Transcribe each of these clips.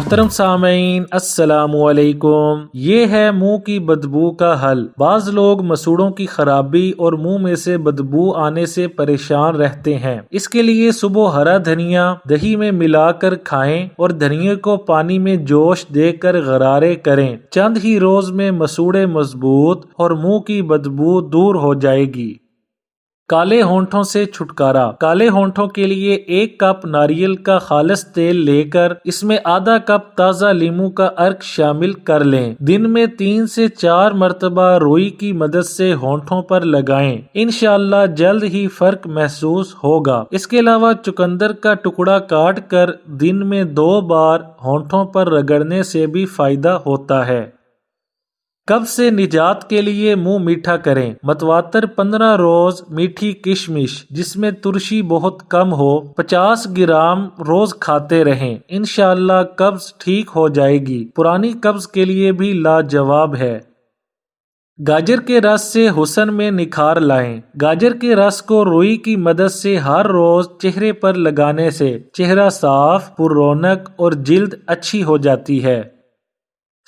محترم سامعین السلام علیکم۔ یہ ہے منہ کی بدبو کا حل۔ بعض لوگ مسوڑوں کی خرابی اور منہ میں سے بدبو آنے سے پریشان رہتے ہیں۔ اس کے لیے صبح ہرا دھنیا دہی میں ملا کر کھائیں اور دھنیا کو پانی میں جوش دے کر غرارے کریں۔ چند ہی روز میں مسوڑے مضبوط اور منہ کی بدبو دور ہو جائے گی۔ کالے ہونٹوں سے چھٹکارا۔ کالے ہونٹوں کے لیے 1 کپ ناریل کا خالص تیل لے کر اس میں آدھا کپ تازہ لیموں کا عرق شامل کر لیں۔ دن میں 3 سے 4 مرتبہ روئی کی مدد سے ہونٹوں پر لگائیں۔ انشاءاللہ جلد ہی فرق محسوس ہوگا۔ اس کے علاوہ چقندر کا ٹکڑا کاٹ کر دن میں 2 بار ہونٹوں پر رگڑنے سے بھی فائدہ ہوتا ہے۔ قبض سے نجات کے لیے منہ میٹھا کریں۔ متواتر 15 روز میٹھی کشمش جس میں ترشی بہت کم ہو 50 گرام روز کھاتے رہیں۔ انشاءاللہ قبض ٹھیک ہو جائے گی۔ پرانی قبض کے لیے بھی لاجواب ہے۔ گاجر کے رس سے حسن میں نکھار لائیں۔ گاجر کے رس کو روئی کی مدد سے ہر روز چہرے پر لگانے سے چہرہ صاف، پر رونق اور جلد اچھی ہو جاتی ہے۔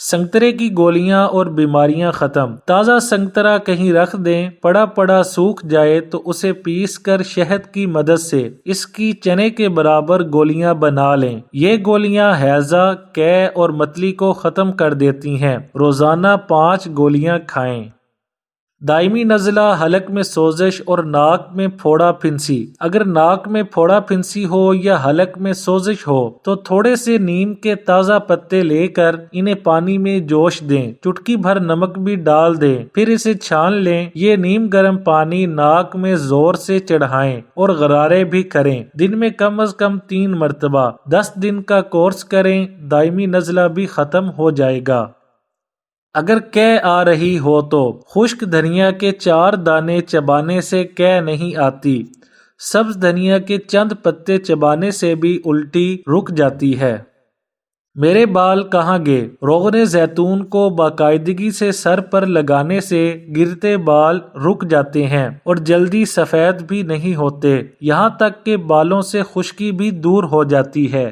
سنگترے کی گولیاں اور بیماریاں ختم۔ تازہ سنگترا کہیں رکھ دیں، پڑا پڑا سوکھ جائے تو اسے پیس کر شہد کی مدد سے اس کی چنے کے برابر گولیاں بنا لیں۔ یہ گولیاں ہیضہ، قے اور متلی کو ختم کر دیتی ہیں۔ روزانہ 5 گولیاں کھائیں۔ دائمی نزلہ، حلق میں سوزش اور ناک میں پھوڑا پھنسی۔ اگر ناک میں پھوڑا پھنسی ہو یا حلق میں سوزش ہو تو تھوڑے سے نیم کے تازہ پتے لے کر انہیں پانی میں جوش دیں، چٹکی بھر نمک بھی ڈال دیں، پھر اسے چھان لیں۔ یہ نیم گرم پانی ناک میں زور سے چڑھائیں اور غرارے بھی کریں۔ دن میں کم از کم 3 مرتبہ 10 دن کا کورس کریں، دائمی نزلہ بھی ختم ہو جائے گا۔ اگر قے آ رہی ہو تو خشک دھنیا کے 4 دانے چبانے سے قے نہیں آتی۔ سبز دھنیا کے چند پتے چبانے سے بھی الٹی رک جاتی ہے۔ میرے بال کہاں گئے؟ روغن زیتون کو باقاعدگی سے سر پر لگانے سے گرتے بال رک جاتے ہیں اور جلدی سفید بھی نہیں ہوتے، یہاں تک کہ بالوں سے خشکی بھی دور ہو جاتی ہے۔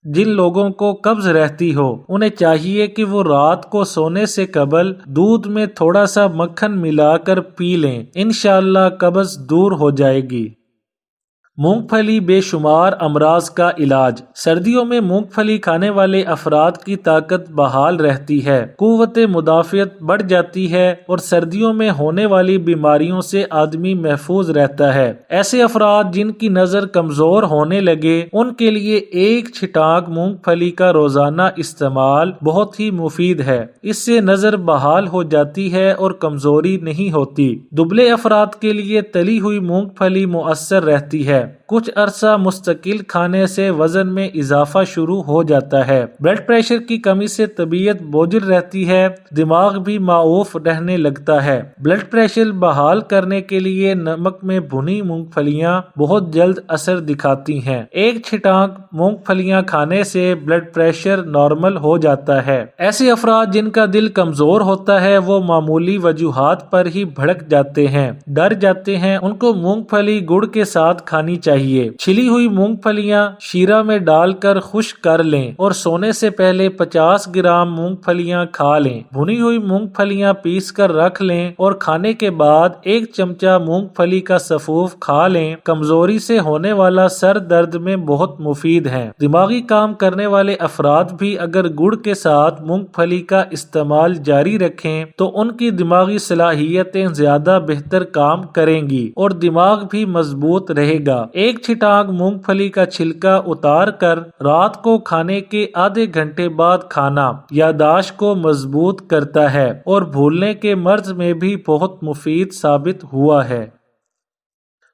جن لوگوں کو قبض رہتی ہو انہیں چاہیے کہ وہ رات کو سونے سے قبل دودھ میں تھوڑا سا مکھن ملا کر پی لیں، انشاءاللہ قبض دور ہو جائے گی۔ مونگ پھلی بے شمار امراض کا علاج۔ سردیوں میں مونگ پھلی کھانے والے افراد کی طاقت بحال رہتی ہے، قوت مدافعت بڑھ جاتی ہے اور سردیوں میں ہونے والی بیماریوں سے آدمی محفوظ رہتا ہے۔ ایسے افراد جن کی نظر کمزور ہونے لگے ان کے لیے 1 چھٹانک مونگ پھلی کا روزانہ استعمال بہت ہی مفید ہے۔ اس سے نظر بحال ہو جاتی ہے اور کمزوری نہیں ہوتی۔ دبلے افراد کے لیے تلی ہوئی مونگ پھلی مؤثر رہتی ہے۔ کچھ عرصہ مستقل کھانے سے وزن میں اضافہ شروع ہو جاتا ہے۔ بلڈ پریشر کی کمی سے طبیعت بوجھل رہتی ہے، دماغ بھی معوف رہنے لگتا ہے۔ بلڈ پریشر بحال کرنے کے لیے نمک میں بھنی مونگ پھلیاں بہت جلد اثر دکھاتی ہیں۔ 1 چھٹانک مونگ پھلیاں کھانے سے بلڈ پریشر نارمل ہو جاتا ہے۔ ایسے افراد جن کا دل کمزور ہوتا ہے وہ معمولی وجوہات پر ہی بھڑک جاتے ہیں، ڈر جاتے ہیں، ان کو مونگ پھلی گڑ کے ساتھ کھانی چاہیے۔ چھلی ہوئی مونگ پھلیاں شیرہ میں ڈال کر خشک کر لیں اور سونے سے پہلے 50 گرام مونگ پھلیاں کھا لیں۔ بھنی ہوئی مونگ پھلیاں پیس کر رکھ لیں اور کھانے کے بعد 1 چمچہ مونگ پھلی کا سفوف کھا لیں۔ کمزوری سے ہونے والا سر درد میں بہت مفید ہیں۔ دماغی کام کرنے والے افراد بھی اگر گڑ کے ساتھ مونگ پھلی کا استعمال جاری رکھیں تو ان کی دماغی صلاحیتیں زیادہ بہتر کام کریں گی اور دماغ بھی مضبوط رہے گا۔ 1 چھٹانک مونگ پھلی کا چھلکا اتار کر رات کو کھانے کے آدھے گھنٹے بعد کھانا یادداشت کو مضبوط کرتا ہے اور بھولنے کے مرض میں بھی بہت مفید ثابت ہوا ہے۔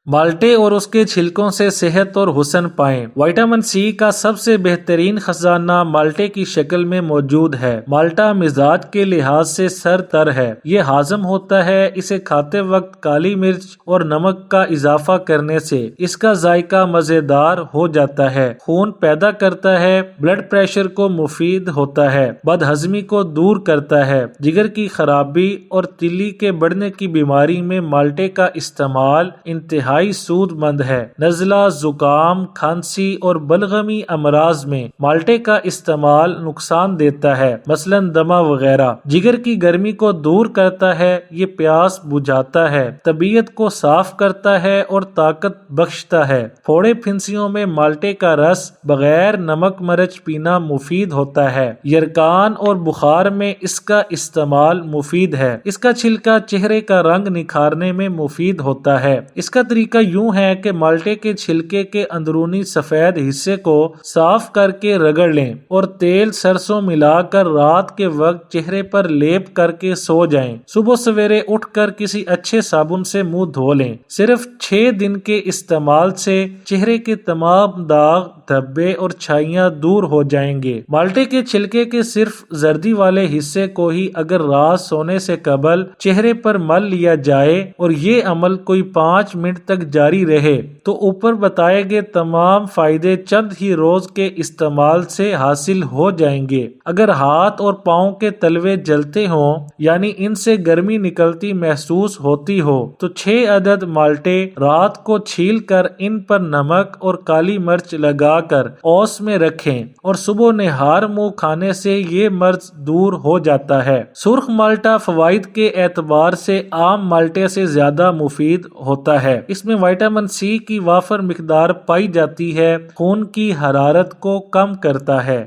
مالٹے اور اس کے چھلکوں سے صحت اور حسن پائیں۔ وٹامن سی کا سب سے بہترین خزانہ مالٹے کی شکل میں موجود ہے۔ مالٹا مزاج کے لحاظ سے سر تر ہے، یہ ہاضم ہوتا ہے۔ اسے کھاتے وقت کالی مرچ اور نمک کا اضافہ کرنے سے اس کا ذائقہ مزیدار ہو جاتا ہے، خون پیدا کرتا ہے، بلڈ پریشر کو مفید ہوتا ہے، بد ہضمی کو دور کرتا ہے، جگر کی خرابی اور تیلی کے بڑھنے کی بیماری میں مالٹے کا استعمال انتہائی انتہائی سود مند ہے۔ نزلہ، زکام، کھانسی اور بلغمی امراض میں مالٹے کا استعمال نقصان دیتا ہے، مثلا دمہ وغیرہ۔ جگر کی گرمی کو دور کرتا ہے، یہ پیاس بجھاتا ہے، طبیعت کو صاف کرتا ہے اور طاقت بخشتا ہے۔ پھوڑے پھنسیوں میں مالٹے کا رس بغیر نمک مرچ پینا مفید ہوتا ہے۔ یرکان اور بخار میں اس کا استعمال مفید ہے۔ اس کا چھلکا چہرے کا رنگ نکھارنے میں مفید ہوتا ہے۔ اس کا طریقہ یوں ہے کہ مالٹے کے چھلکے کے اندرونی سفید حصے کو صاف کر کے رگڑ لیں اور تیل سرسوں ملا کر رات کے وقت چہرے پر لیپ کر کے سو جائیں۔ صبح سویرے اٹھ کر کسی اچھے صابن سے منہ دھو لیں۔ صرف 6 دن کے استعمال سے چہرے کے تمام داغ، دھبے اور چھائیاں دور ہو جائیں گے۔ مالٹے کے چھلکے کے صرف زردی والے حصے کو ہی اگر رات سونے سے قبل چہرے پر مل لیا جائے اور یہ عمل کوئی 5 منٹ تک جاری رہے تو اوپر بتائے گئے تمام فائدے چند ہی روز کے استعمال سے حاصل ہو جائیں گے۔ اگر ہاتھ اور پاؤں کے تلوے جلتے ہوں یعنی ان سے گرمی نکلتی محسوس ہوتی ہو تو 6 عدد مالٹے رات کو چھیل کر ان پر نمک اور کالی مرچ لگا کر اوس میں رکھیں اور صبح نہار منہ کھانے سے یہ مرض دور ہو جاتا ہے۔ سرخ مالٹا فوائد کے اعتبار سے عام مالٹے سے زیادہ مفید ہوتا ہے۔ اس میں وٹامن سی کی وافر مقدار پائی جاتی ہے، خون کی حرارت کو کم کرتا ہے۔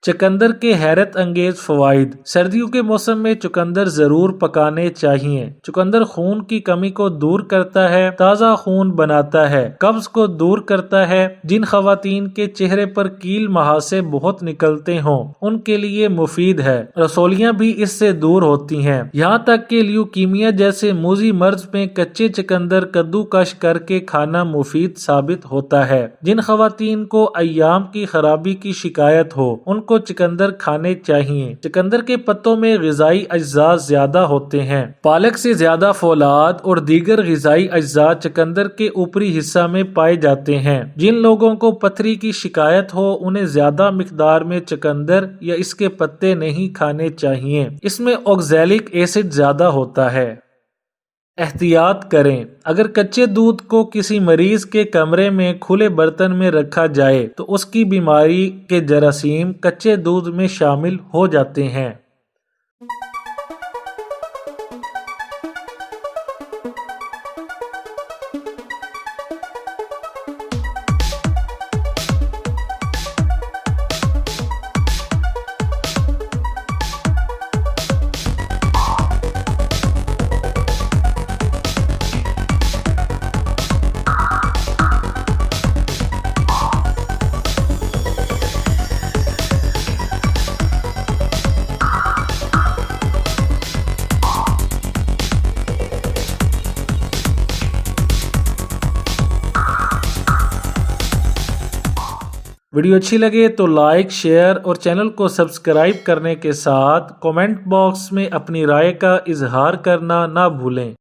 چقندر کے حیرت انگیز فوائد۔ سردیوں کے موسم میں چقندر ضرور پکانے چاہیے۔ چقندر خون کی کمی کو دور کرتا ہے، تازہ خون بناتا ہے، قبض کو دور کرتا ہے۔ جن خواتین کے چہرے پر کیل مہاسے بہت نکلتے ہوں ان کے لیے مفید ہے۔ رسولیاں بھی اس سے دور ہوتی ہیں۔ یہاں تک کہ لیوکیمیا جیسے موذی مرض میں کچے چقندر کدو کش کر کے کھانا مفید ثابت ہوتا ہے۔ جن خواتین کو ایام کی خرابی کی شکایت ہو ان کو چقندر کھانے چاہیے۔ چقندر کے پتوں میں غذائی اجزاء زیادہ ہوتے ہیں۔ پالک سے زیادہ فولاد اور دیگر غذائی اجزاء چقندر کے اوپری حصہ میں پائے جاتے ہیں۔ جن لوگوں کو پتھری کی شکایت ہو انہیں زیادہ مقدار میں چقندر یا اس کے پتے نہیں کھانے چاہیے۔ اس میں آکزیلک ایسڈ زیادہ ہوتا ہے۔ احتیاط کریں، اگر کچے دودھ کو کسی مریض کے کمرے میں کھلے برتن میں رکھا جائے تو اس کی بیماری کے جراثیم کچے دودھ میں شامل ہو جاتے ہیں۔ ویڈیو اچھی لگے تو لائک، شیئر اور چینل کو سبسکرائب کرنے کے ساتھ کمنٹ باکس میں اپنی رائے کا اظہار کرنا نہ بھولیں۔